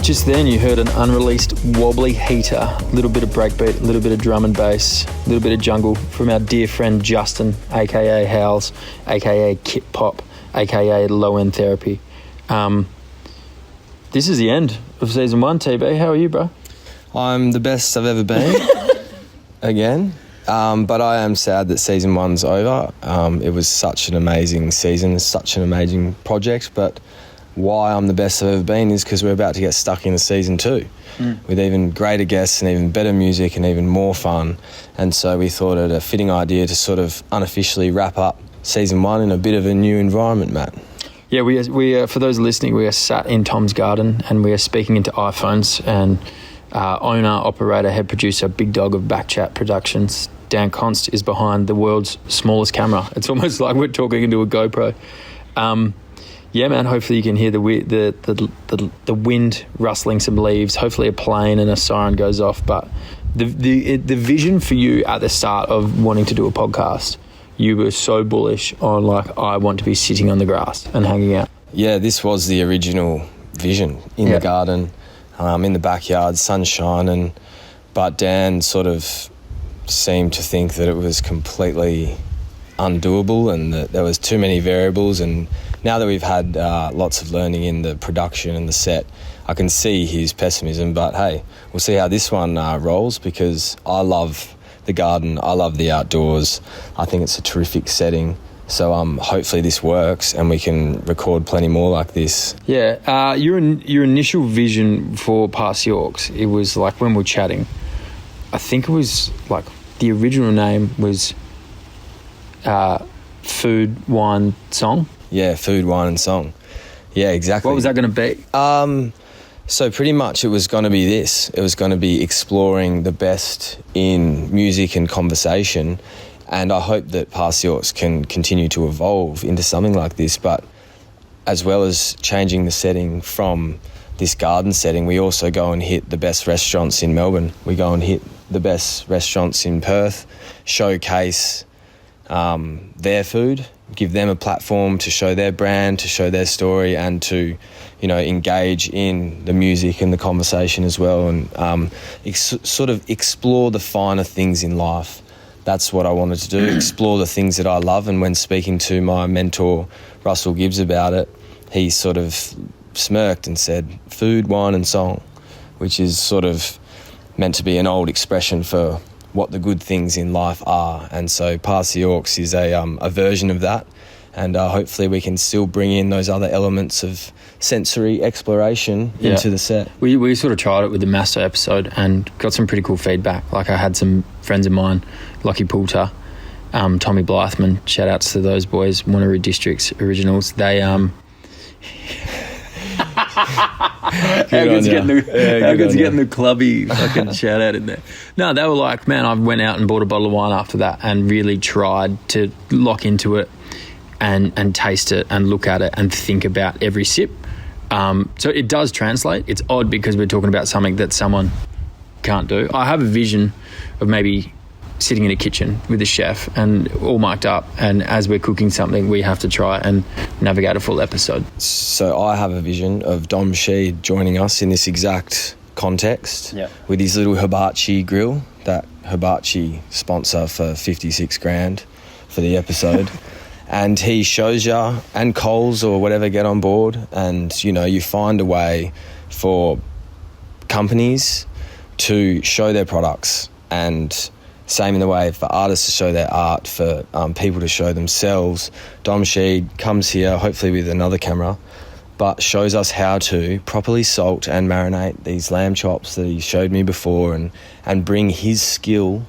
Just then you heard an unreleased wobbly heater, a little bit of breakbeat, a little bit of drum and bass, a little bit of jungle from our dear friend Justin, aka Howls, aka Kit Pop, aka Low End Therapy. This is the end of season 1, TB. How are you, bro? I'm the best I've ever been, again. But I am sad that season 1's over. It was such an amazing season, such an amazing project, but why I'm the best I've ever been is because we're about to get stuck into season 2 with even greater guests and even better music and even more fun. And so we thought it a fitting idea to sort of unofficially wrap up season 1 in a bit of a new environment, Matt. Yeah, we are, for those listening, we are sat in Tom's garden and we are speaking into iPhones, and owner, operator, head producer, big dog of Backchat Productions, Dan Const, is behind the world's smallest camera. It's almost like we're talking into a GoPro. Yeah, man, hopefully you can hear the wind rustling some leaves, hopefully a plane and a siren goes off. But the vision for you at the start of wanting to do a podcast, you were so bullish on, like, I want to be sitting on the grass and hanging out. Yeah, this was the original vision, in the garden, in the backyard, sun shining. But Dan sort of seemed to think that it was completely undoable and that there was too many variables. And now that we've had lots of learning in the production and the set, I can see his pessimism. But hey, we'll see how this one rolls, because I love the garden, I love the outdoors. I think it's a terrific setting. So hopefully this works and we can record plenty more like this. Yeah, your initial vision for Past Yorks, it was like when we were chatting, I think it was like the original name was Food, Wine, Song. Yeah, Food, Wine and Song. Yeah, exactly. What was that going to be? So pretty much it was going to be this. It was going to be exploring the best in music and conversation. And I hope that Past Yorks can continue to evolve into something like this. But as well as changing the setting from this garden setting, we also go and hit the best restaurants in Melbourne. We go and hit the best restaurants in Perth, showcase their food, give them a platform to show their brand, to show their story, and to, you know, engage in the music and the conversation as well, and sort of explore the finer things in life. That's what I wanted to do, explore the things that I love. And when speaking to my mentor, Russell Gibbs, about it, he sort of smirked and said, food, wine and song, which is sort of meant to be an old expression for what the good things in life are. And so Past Yorks is a version of that. And hopefully we can still bring in those other elements of sensory exploration into the set. We sort of tried it with the Masto episode and got some pretty cool feedback. Like, I had some friends of mine, Lockie Poulter, Tommy Blythman, shout outs to those boys, Wanneroo Districts originals. They how good's getting the clubby fucking shout out in there. No, they were like, man, I went out and bought a bottle of wine after that and really tried to lock into it and taste it and look at it and think about every sip. So it does translate. It's odd because we're talking about something that someone can't do. I have a vision of maybe sitting in a kitchen with a chef and all mic'd up, and as we're cooking something, we have to try and navigate a full episode. So I have a vision of Dom Sheed joining us in this exact context with his little hibachi grill, that hibachi sponsor for 56 grand for the episode. And he shows you, and Coles or whatever get on board, and, you know, you find a way for companies to show their products, and same in the way for artists to show their art, for people to show themselves. Dom Sheed comes here, hopefully with another camera, but shows us how to properly salt and marinate these lamb chops that he showed me before, and bring his skill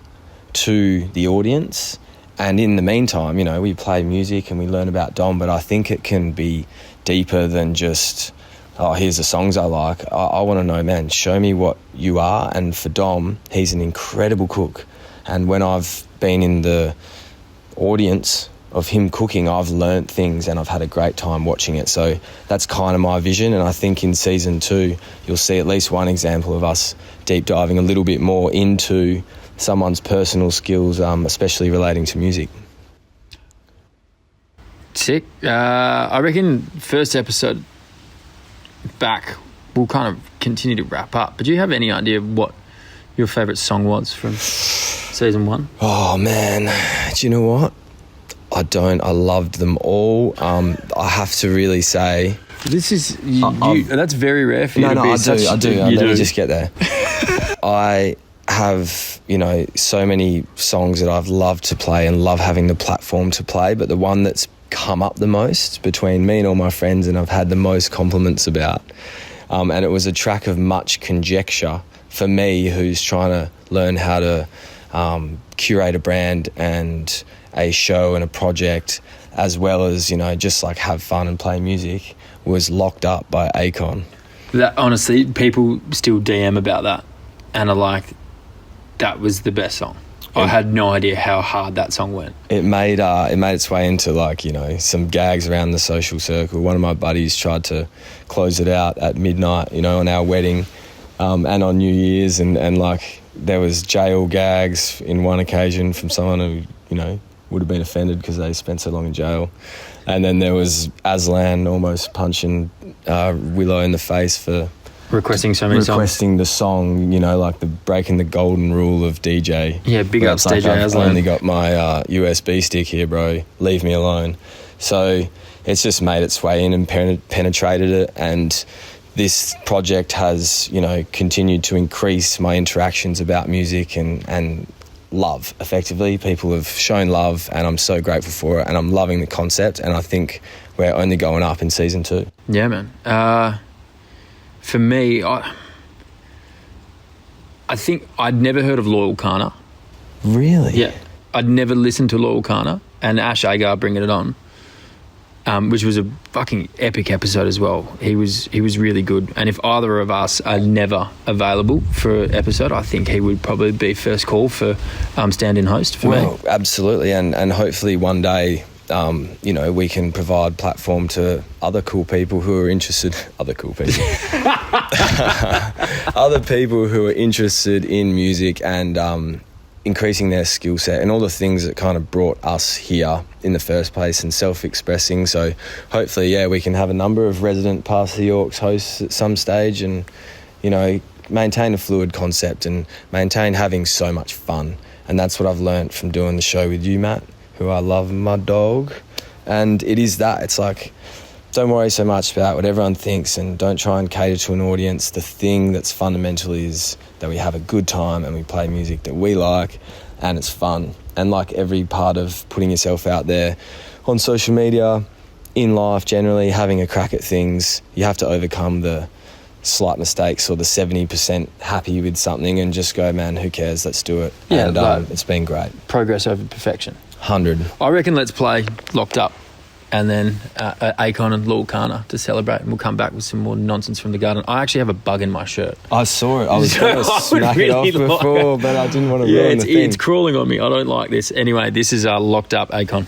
to the audience. And in the meantime, you know, we play music and we learn about Dom, but I think it can be deeper than just, oh, here's the songs I like. I want to know, man, show me what you are. And for Dom, he's an incredible cook. And when I've been in the audience of him cooking, I've learnt things and I've had a great time watching it. So that's kind of my vision. And I think in season 2, you'll see at least one example of us deep diving a little bit more into someone's personal skills, especially relating to music. Sick. I reckon first episode back we'll kind of continue to wrap up. But do you have any idea what your favourite song was from season 1? Oh, man. Do you know what? I don't. I loved them all. I have to really say... This is... that's very rare for you to be I do. Let me just get there. I have, so many songs that I've loved to play and love having the platform to play, but the one that's come up the most between me and all my friends and I've had the most compliments about, and it was a track of much conjecture for me, who's trying to learn how to curate a brand and a show and a project, as well as, just like have fun and play music, was Locked Up by AKON. That, honestly, people still DM about that and are like, that was the best song. I had no idea how hard that song went. It made its way into some gags around the social circle. One of my buddies tried to close it out at midnight, on our wedding, and on New Year's, and there was jail gags in one occasion from someone who would have been offended because they spent so long in jail, and then there was Aslan almost punching Willow in the face for requesting so many songs. Requesting the song, the breaking the golden rule of DJ. Yeah, big ups DJ Aslan. I've only got my USB stick here, bro. Leave me alone. So it's just made its way in and penetrated it, and this project has, continued to increase my interactions about music and love, effectively. People have shown love, and I'm so grateful for it, and I'm loving the concept, and I think we're only going up in season 2. Yeah, man. For me, I think I'd never heard of Loyal Kana. Really? Yeah. I'd never listened to Loyal Kana and Ash Agar Bringing It On, which was a fucking epic episode as well. He was really good. And if either of us are never available for an episode, I think he would probably be first call for stand-in host for me. Absolutely. And hopefully one day... we can provide platform to other cool people who are interested... Other people who are interested in music and increasing their skill set and all the things that kind of brought us here in the first place and self-expressing. So hopefully, we can have a number of resident Pass the Orcs hosts at some stage and, maintain a fluid concept and maintain having so much fun. And that's what I've learnt from doing the show with you, Matt, who I love, my dog. And it is that. It's like, don't worry so much about what everyone thinks and don't try and cater to an audience. The thing that's fundamental is that we have a good time and we play music that we like and it's fun. And like every part of putting yourself out there on social media, in life generally, having a crack at things, you have to overcome the slight mistakes or the 70% happy with something and just go, man, who cares? Let's do it. Yeah, and it's been great. Progress over perfection. 100. I reckon let's play Locked Up and then AKON and Loyal Kana to celebrate, and we'll come back with some more nonsense from the garden. I actually have a bug in my shirt. I saw it. I was going to smack it off before, but I didn't want to ruin the thing. It's crawling on me. I don't like this. Anyway, this is Locked Up AKON.